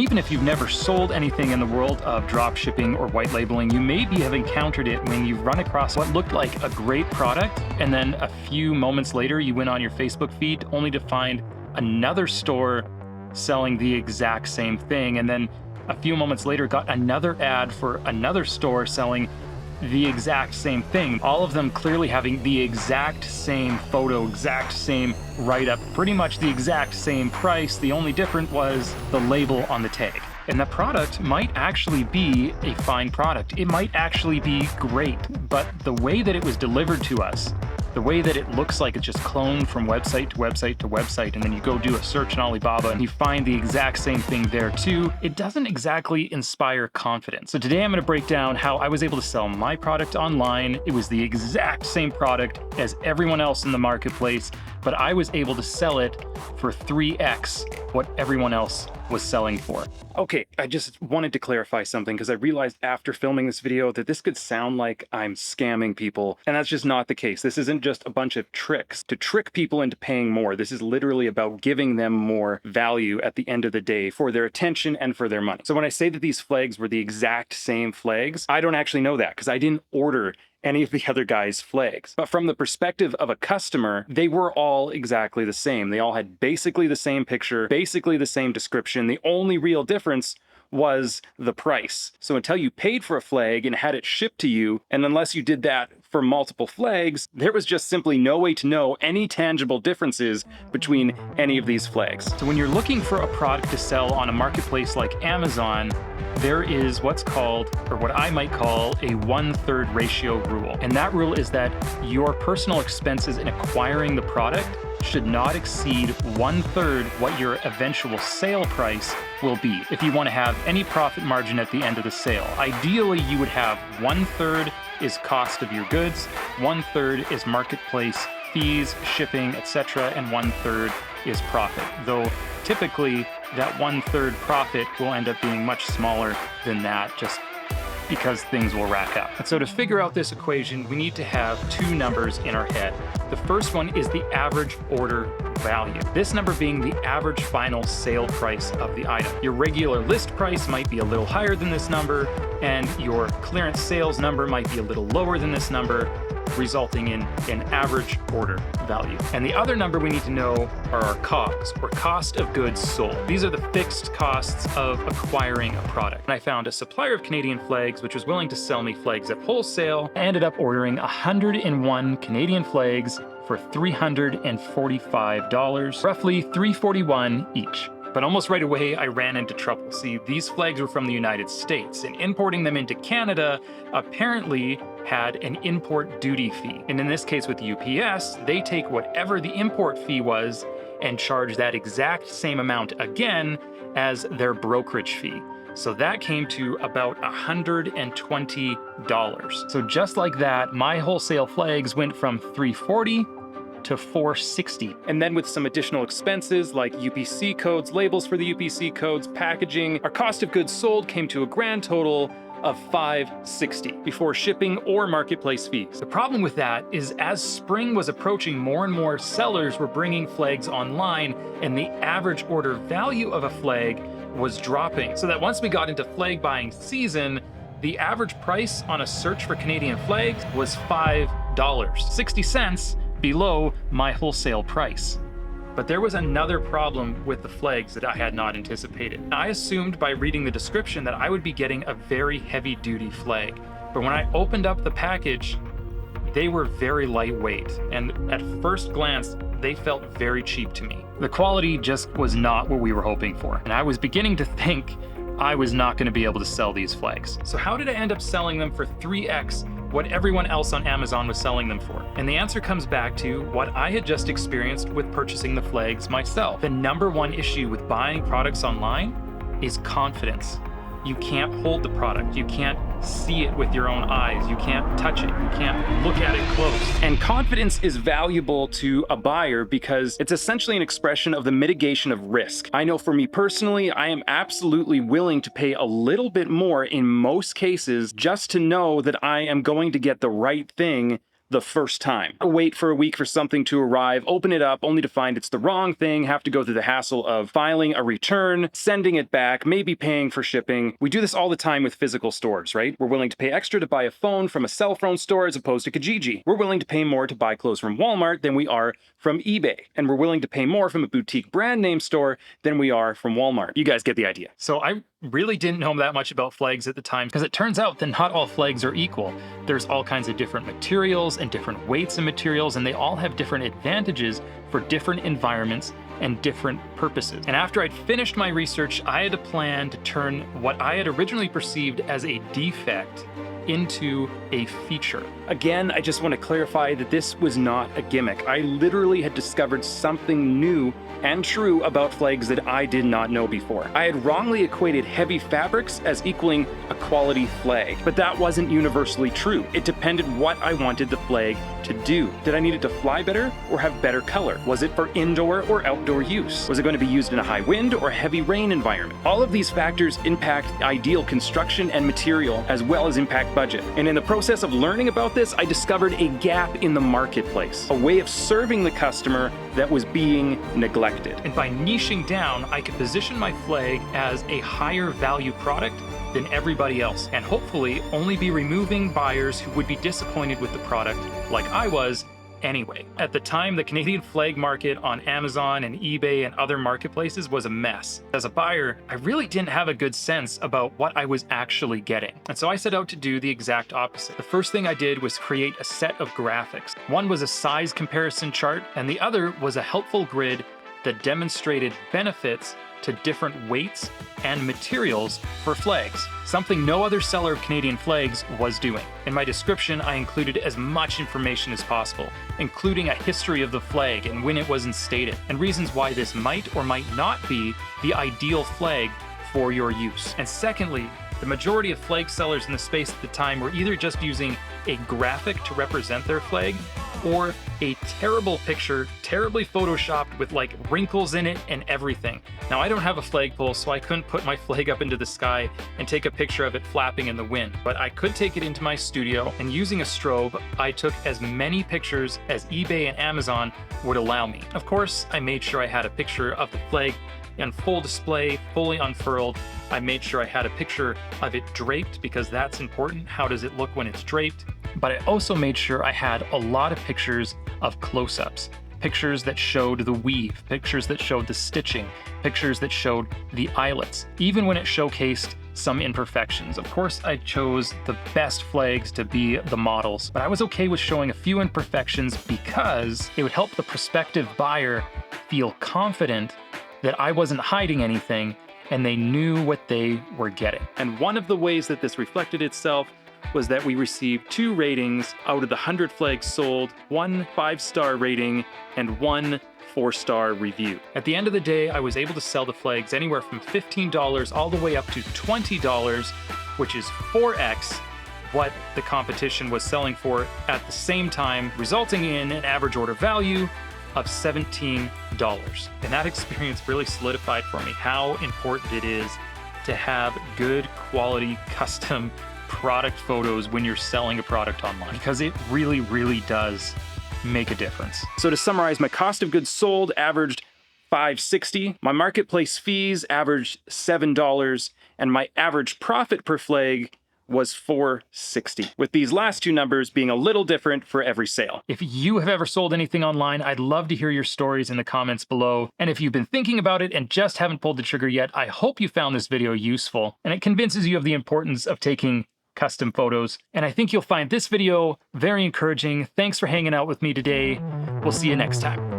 Even if you've never sold anything in the world of drop shipping or white labeling, you maybe have encountered it when you've run across what looked like a great product, and then a few moments later you went on your Facebook feed only to find another store selling the exact same thing, and then a few moments later got another ad for another store selling the exact same thing. All of them clearly having the exact same photo, exact same write-up, pretty much the exact same price. The only difference was the label on the tag. And the product might actually be a fine product. It might actually be great, but the way that it was delivered to us, the way that it looks like it's just cloned from website to website to website, and then you go do a search on Alibaba and you find the exact same thing there too, it doesn't exactly inspire confidence. So today I'm gonna break down how I was able to sell my product online. It was the exact same product as everyone else in the marketplace, but I was able to sell it for 3x what everyone else was selling for. Okay, I just wanted to clarify something because I realized after filming this video that this could sound like I'm scamming people, and that's just not the case. This isn't just a bunch of tricks to trick people into paying more. This is literally about giving them more value at the end of the day for their attention and for their money. So when I say that these flags were the exact same flags, I don't actually know that because I didn't order any of the other guys' flags. But from the perspective of a customer, they were all exactly the same. They all had basically the same picture, basically the same description. The only real difference was the price. So until you paid for a flag and had it shipped to you, and unless you did that for multiple flags, there was just simply no way to know any tangible differences between any of these flags. So when you're looking for a product to sell on a marketplace like Amazon, there is what's called, or what I might call, a 1/3 ratio rule. And that rule is that your personal expenses in acquiring the product should not exceed 1/3 what your eventual sale price will be if you want to have any profit margin at the end of the sale. Ideally, you would have 1/3 is cost of your goods, 1/3 is marketplace fees, shipping, etc., and 1/3 is profit. Though typically that 1/3 profit will end up being much smaller than that, just because things will rack up. And so to figure out this equation, we need to have two numbers in our head. The first one is the average order value. This number being the average final sale price of the item. Your regular list price might be a little higher than this number, and your clearance sales number might be a little lower than this number, resulting in an average order value. And the other number we need to know are our COGS, or cost of goods sold. These are the fixed costs of acquiring a product. And I found a supplier of Canadian flags which was willing to sell me flags at wholesale. I ended up ordering 101 Canadian flags for $345, roughly $341 each. But almost right away, I ran into trouble. See, these flags were from the United States, and importing them into Canada apparently had an import duty fee. And in this case with UPS, they take whatever the import fee was and charge that exact same amount again as their brokerage fee. So that came to about $120. So just like that, my wholesale flags went from $340 to $460. And then with some additional expenses like UPC codes, labels for the UPC codes, packaging, our cost of goods sold came to a grand total of $560 before shipping or marketplace fees. The problem with that is as spring was approaching, more and more sellers were bringing flags online, and the average order value of a flag was dropping. So that once we got into flag buying season, the average price on a search for Canadian flags was $5, 60 cents below my wholesale price. But there was another problem with the flags that I had not anticipated. I assumed by reading the description that I would be getting a very heavy-duty flag. But when I opened up the package, they were very lightweight, and at first glance, they felt very cheap to me. The quality just was not what we were hoping for, and I was beginning to think I was not going to be able to sell these flags. So how did I end up selling them for 3x what everyone else on Amazon was selling them for? And the answer comes back to what I had just experienced with purchasing the flags myself. The number one issue with buying products online is confidence. You can't hold the product. You can't see it with your own eyes. You can't touch it. You can't look at it close. And confidence is valuable to a buyer because it's essentially an expression of the mitigation of risk. I know for me personally, I am absolutely willing to pay a little bit more in most cases just to know that I am going to get the right thing the first time. Wait for a week for something to arrive, open it up, only to find it's the wrong thing, have to go through the hassle of filing a return, sending it back, maybe paying for shipping. We do this all the time with physical stores, right? We're willing to pay extra to buy a phone from a cell phone store as opposed to Kijiji. We're willing to pay more to buy clothes from Walmart than we are from eBay. And we're willing to pay more from a boutique brand name store than we are from Walmart. You guys get the idea. So I really didn't know that much about flags at the time, because it turns out that not all flags are equal. There's all kinds of different materials and different weights of materials, and they all have different advantages for different environments and different purposes. And after I'd finished my research, I had a plan to turn what I had originally perceived as a defect into a feature. Again, I just want to clarify that this was not a gimmick. I literally had discovered something new and true about flags that I did not know before. I had wrongly equated heavy fabrics as equaling a quality flag, but that wasn't universally true. It depended what I wanted the flag to do. Did I need it to fly better or have better color? Was it for indoor or outdoor use? Was it going to be used in a high wind or heavy rain environment? All of these factors impact ideal construction and material, as well as impact budget. And in the process of learning about this, I discovered a gap in the marketplace, a way of serving the customer that was being neglected. And by niching down, I could position my flag as a higher value product than everybody else, and hopefully only be removing buyers who would be disappointed with the product like I was anyway. At the time, the Canadian flag market on Amazon and eBay and other marketplaces was a mess. As a buyer, I really didn't have a good sense about what I was actually getting. And so I set out to do the exact opposite. The first thing I did was create a set of graphics. One was a size comparison chart, and the other was a helpful grid that demonstrated benefits to different weights and materials for flags, something no other seller of Canadian flags was doing. In my description, I included as much information as possible, including a history of the flag and when it was instated, and reasons why this might or might not be the ideal flag for your use. And secondly, the majority of flag sellers in the space at the time were either just using a graphic to represent their flag, or a terrible picture, terribly photoshopped with like wrinkles in it and everything. Now, I don't have a flagpole, so I couldn't put my flag up into the sky and take a picture of it flapping in the wind, but I could take it into my studio, and using a strobe, I took as many pictures as eBay and Amazon would allow me. Of course, I made sure I had a picture of the flag in full display, fully unfurled. I made sure I had a picture of it draped, because that's important. How does it look when it's draped? But I also made sure I had a lot of pictures of close-ups, pictures that showed the weave, pictures that showed the stitching, pictures that showed the eyelets, even when it showcased some imperfections. Of course, I chose the best flags to be the models, but I was okay with showing a few imperfections because it would help the prospective buyer feel confident that I wasn't hiding anything and they knew what they were getting. And one of the ways that this reflected itself was that we received 2 ratings out of the 100 flags sold, 1 5-star rating and 1 4-star review. At the end of the day, I was able to sell the flags anywhere from $15 all the way up to $20, which is 4x what the competition was selling for at the same time, resulting in an average order value of $17. And that experience really solidified for me how important it is to have good quality custom product photos when you're selling a product online, because it really, really does make a difference. So to summarize, my cost of goods sold averaged $5.60, my marketplace fees averaged $7, and my average profit per flag was $4.60, with these last 2 numbers being a little different for every sale. If you have ever sold anything online, I'd love to hear your stories in the comments below. And if you've been thinking about it and just haven't pulled the trigger yet, I hope you found this video useful and it convinces you of the importance of taking custom photos. And I think you'll find this video very encouraging. Thanks for hanging out with me today. We'll see you next time.